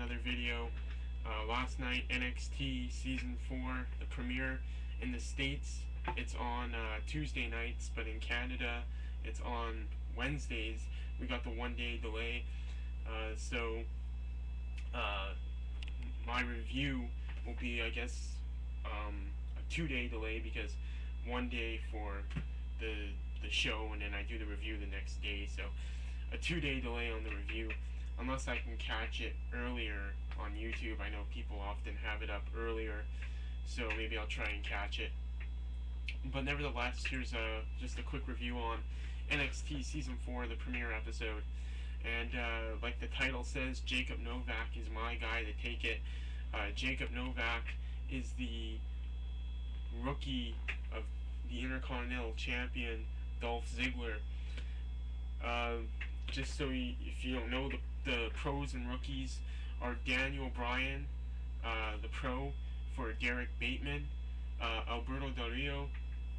another video. Last night, NXT Season 4, the premiere in the States, it's on Tuesday nights, but in Canada, it's on Wednesdays. We got the 1 day delay. So, my review will be, I guess, a 2 day delay because 1 day for the show and then I do the review the next day. So, a 2 day delay on the review. Unless I can catch it earlier on YouTube. I know people often have it up earlier, so maybe I'll try and catch it. But nevertheless, here's just a quick review on NXT Season 4, the premiere episode. And like the title says, Jacob Novak is my guy to take it. Jacob Novak is the rookie of the Intercontinental Champion, Dolph Ziggler. Just so if you don't know, the pros and rookies are Daniel Bryan, the pro for Derek Bateman, Alberto Del Rio,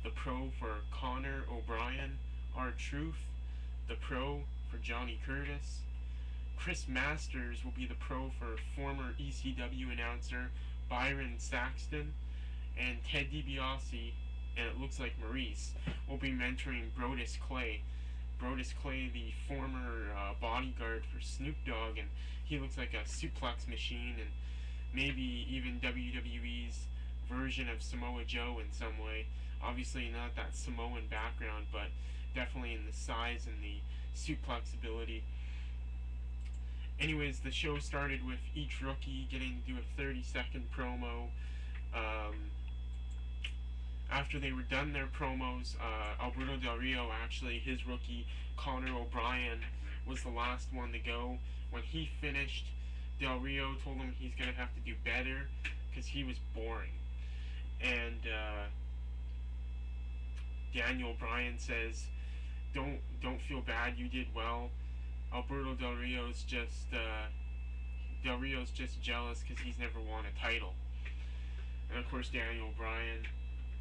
the pro for Connor O'Brien, R-Truth, the pro for Johnny Curtis. Chris Masters will be the pro for former ECW announcer Byron Saxton, and Ted DiBiase, and it looks like Maurice, will be mentoring Brodus Clay. Brodus Clay, the former bodyguard for Snoop Dogg, and he looks like a suplex machine, and maybe even WWE's version of Samoa Joe in some way. Obviously not that Samoan background, but definitely in the size and the suplex ability. Anyways, the show started with each rookie getting to do a 30-second promo. After they were done their promos, Alberto Del Rio, actually, his rookie, Connor O'Brien, was the last one to go. When he finished, Del Rio told him he's going to have to do better because he was boring. And Daniel Bryan says, don't feel bad, you did well. Alberto Del Rio's just jealous because he's never won a title. And of course, Daniel Bryan,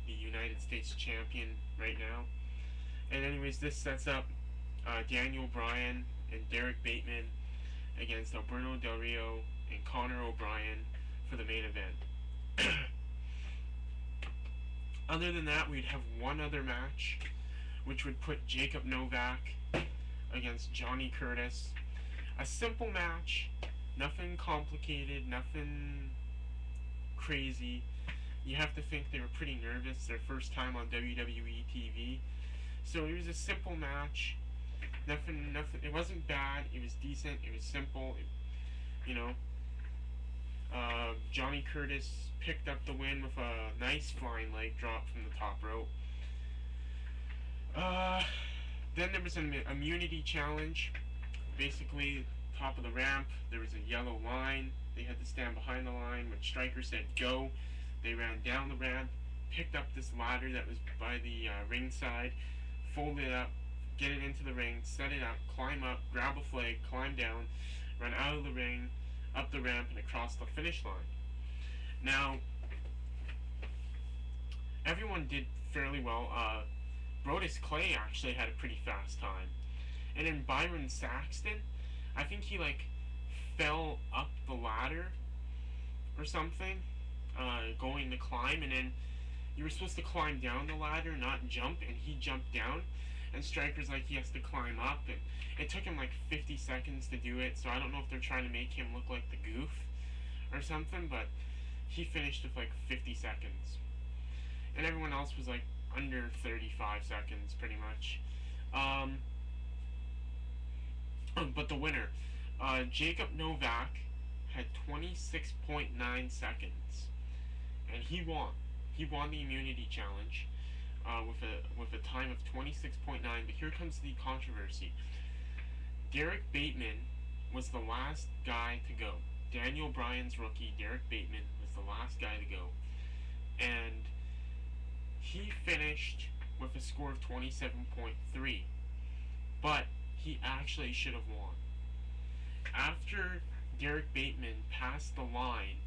the United States champion right now. And anyways, this sets up Daniel Bryan and Derek Bateman against Alberto Del Rio and Connor O'Brien for the main event. Other than that, we'd have one other match, which would put Jacob Novak against Johnny Curtis. A simple match, nothing complicated, nothing crazy. You have to think they were pretty nervous, their first time on WWE TV. So it was a simple match. Nothing. It wasn't bad. It was decent. It was simple. Johnny Curtis picked up the win with a nice flying leg drop from the top rope. Then there was an immunity challenge. Basically, top of the ramp, there was a yellow line. They had to stand behind the line. When Stryker said go, they ran down the ramp, picked up this ladder that was by the ringside, folded it up, get it into the ring, set it up, climb up, grab a flag, climb down, run out of the ring, up the ramp, and across the finish line. Now, everyone did fairly well. Brodus Clay actually had a pretty fast time. And then Byron Saxton, I think he fell up the ladder or something, going to climb, and then you were supposed to climb down the ladder, not jump, and he jumped down, and Stryker's like he has to climb up, and it took him 50 seconds to do it, so I don't know if they're trying to make him look like the goof or something, but he finished with 50 seconds. And everyone else was under 35 seconds, pretty much. But the winner, Jacob Novak, had 26.9 seconds, and he won. He won the immunity challenge with a time of 26.9. But here comes the controversy. Derek Bateman was the last guy to go. Daniel Bryan's rookie, Derek Bateman, was the last guy to go, and he finished with a score of 27.3. But he actually should have won. After Derek Bateman passed the line,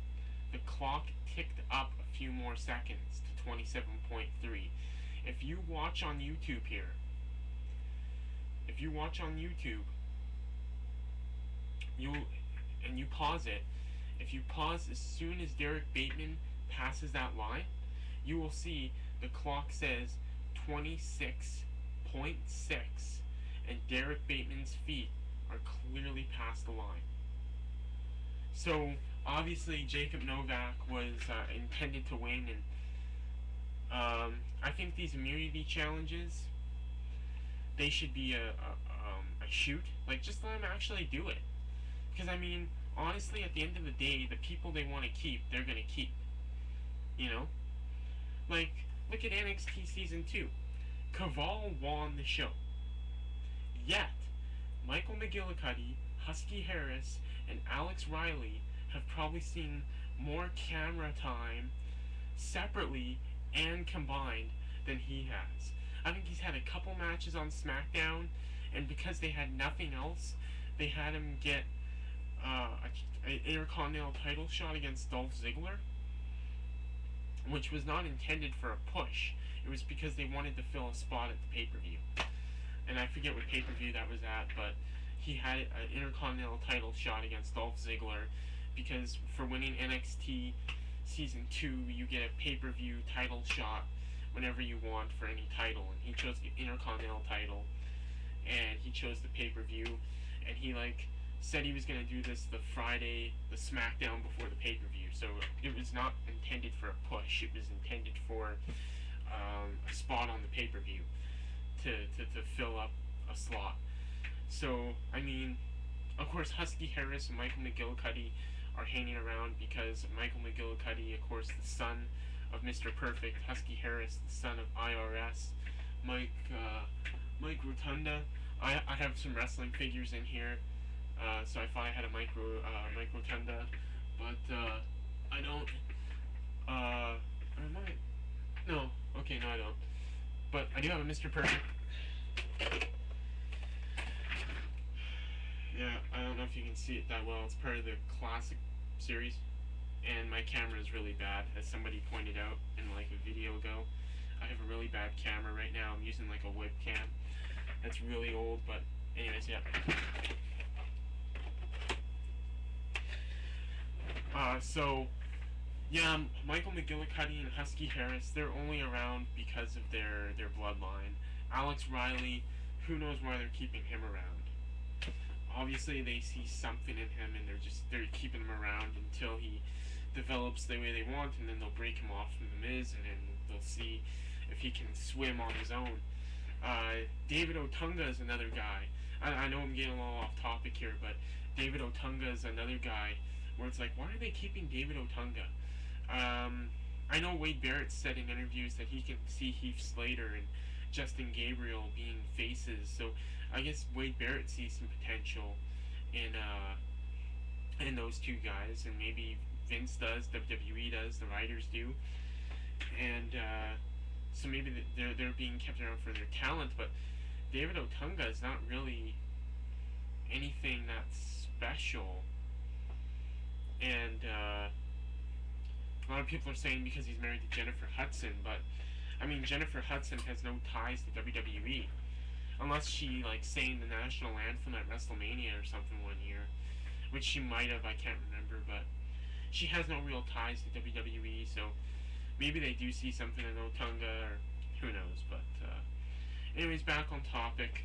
the clock ticked up a few more seconds to 27.3. If you watch on YouTube here, you pause it, If you pause as soon as Derek Bateman passes that line, you will see the clock says 26.6, and Derek Bateman's feet are clearly past the line. So obviously Jacob Novak was intended to win, and I think these immunity challenges, they should be a shoot. Like, just let them actually do it. Because I mean, honestly, at the end of the day, the people they want to keep, they're gonna keep. You know, like look at NXT season 2. Caval won the show. Yet, Michael McGillicuddy, Husky Harris, and Alex Riley have probably seen more camera time separately and combined than he has. I think he's had a couple matches on SmackDown, and because they had nothing else, they had him get an Intercontinental title shot against Dolph Ziggler, which was not intended for a push. It was because they wanted to fill a spot at the pay-per-view. And I forget what pay-per-view that was at, but he had an Intercontinental title shot against Dolph Ziggler, because for winning NXT Season 2, you get a pay-per-view title shot whenever you want for any title. And he chose the Intercontinental title, and he chose the pay-per-view, and he, like, said he was going to do this the Friday, the SmackDown before the pay-per-view. So it was not intended for a push. It was intended for a spot on the pay-per-view to fill up a slot. So, I mean, of course, Husky Harris and Michael McGillicuddy are hanging around because Michael McGillicuddy, of course, the son of Mr. Perfect, Husky Harris, the son of IRS, Mike Rotunda. I have some wrestling figures in here, so I thought I had a Mike Rotunda, but I don't. Or am I? No. Okay, no, I don't. But I do have a Mr. Perfect. Yeah, I don't know if you can see it that well. It's part of the classic series, and my camera is really bad, as somebody pointed out in like a video ago. I have a really bad camera right now. I'm using like a webcam that's really old, but anyways, yeah. So yeah, Michael McGillicuddy and Husky Harris, they're only around because of their bloodline. Alex Riley, who knows why they're keeping him around. Obviously they see something in him, and they're keeping him around until he develops the way they want, and then they'll break him off from the Miz, and then they'll see if he can swim on his own. David Otunga is another guy. I know I'm getting a little off topic here, but David Otunga is another guy where it's like, why are they keeping David Otunga? I know Wade Barrett said in interviews that he can see Heath Slater and Justin Gabriel being faces, so I guess Wade Barrett sees some potential in those two guys, and maybe Vince does, WWE does, the writers do, and so maybe they're being kept around for their talent. But David Otunga is not really anything that's special, and a lot of people are saying because he's married to Jennifer Hudson, but I mean, Jennifer Hudson has no ties to WWE, unless she like sang the national anthem at WrestleMania or something one year, which she might have, I can't remember, but she has no real ties to WWE, so maybe they do see something in Otunga, or who knows. But anyways, back on topic.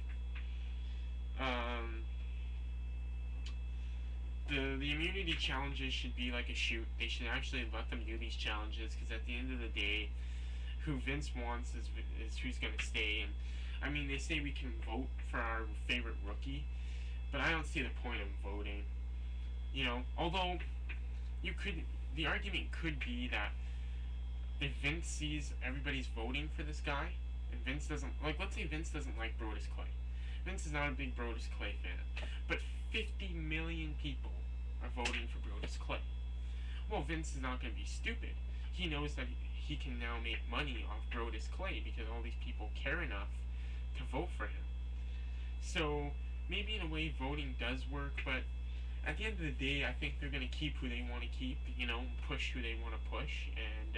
The immunity challenges should be like a shoot. They should actually let them do these challenges, because at the end of the day, who Vince wants is who's going to stay. And I mean, they say we can vote for our favorite rookie, but I don't see the point of voting. You know, although the argument could be that if Vince sees everybody's voting for this guy, and Vince doesn't, like, let's say Vince doesn't like Brodus Clay. Vince is not a big Brodus Clay fan, but 50 million people are voting for Brodus Clay. Well, Vince is not going to be stupid. He knows that he can now make money off Brodus Clay because all these people care enough to vote for him. So maybe in a way voting does work, but at the end of the day, I think they're going to keep who they want to keep, you know, push who they want to push, and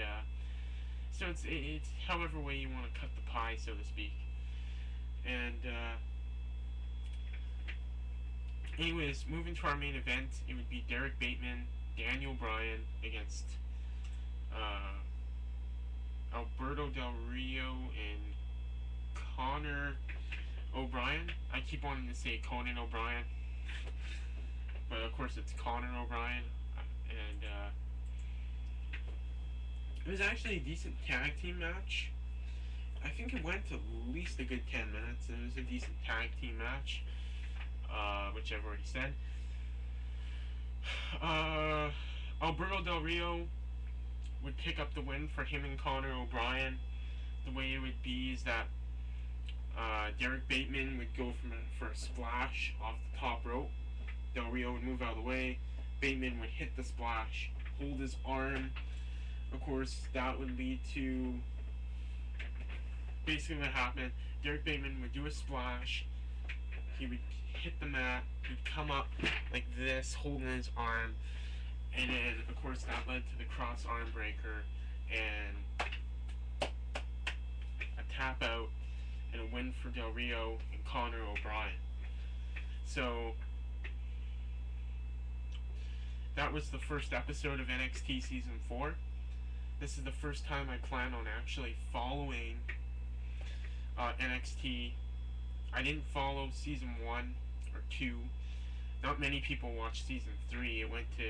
so it's however way you want to cut the pie, so to speak. And anyways, moving to our main event, it would be Derek Bateman, Dan Daniel Bryan against uh, Alberto Del Rio and Connor O'Brien. I keep wanting to say Conan O'Brien, but of course it's Connor O'Brien. And it was actually a decent tag team match. I think it went at least a good 10 minutes. It was a decent tag team match, which I've already said. Alberto Del Rio would pick up the win for him and Connor O'Brien. The way it would be is that Derek Bateman would go for a splash off the top rope. Del Rio would move out of the way. Bateman would hit the splash, hold his arm. Of course, that would lead to basically what happened. Derek Bateman would do a splash. He would hit the mat. He'd come up like this, holding his arm. And then, of course, that led to the cross arm breaker and a tap out and a win for Del Rio and Connor O'Brien. So that was the first episode of NXT Season 4. This is the first time I plan on actually following NXT. I didn't follow Season 1 or 2. Not many people watched Season 3. It went to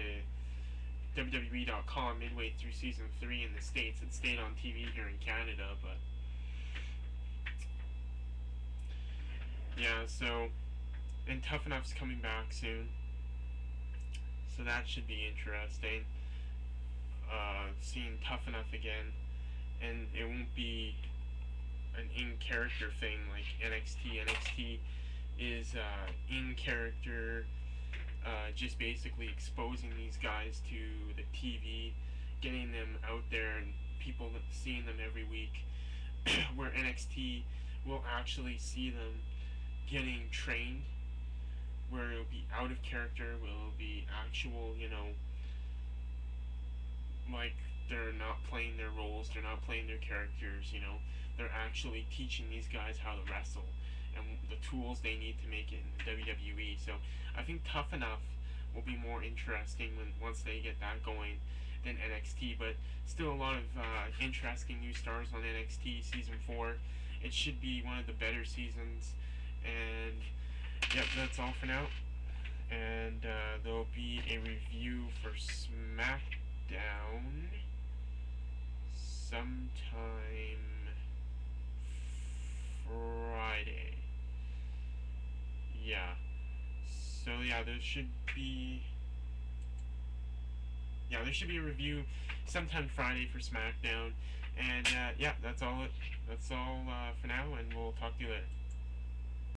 WWE.com midway through Season 3 in the States. It stayed on TV here in Canada, but yeah, so, and Tough Enough's coming back soon, so that should be interesting, seeing Tough Enough again, and it won't be an in-character thing like NXT. NXT is in-character, just basically exposing these guys to the TV, getting them out there and people seeing them every week, where NXT will actually see them getting trained, where it'll be out of character, where it'll be actual, like they're not playing their roles, they're not playing their characters, they're actually teaching these guys how to wrestle and the tools they need to make it in the WWE. So I think Tough Enough will be more interesting once they get that going than NXT, but still a lot of interesting new stars on NXT Season 4. It should be one of the better seasons. And yep, that's all for now. And there'll be a review for SmackDown sometime Friday. Yeah. So yeah, there should be a review sometime Friday for SmackDown. And yeah, that's all for now, and we'll talk to you later.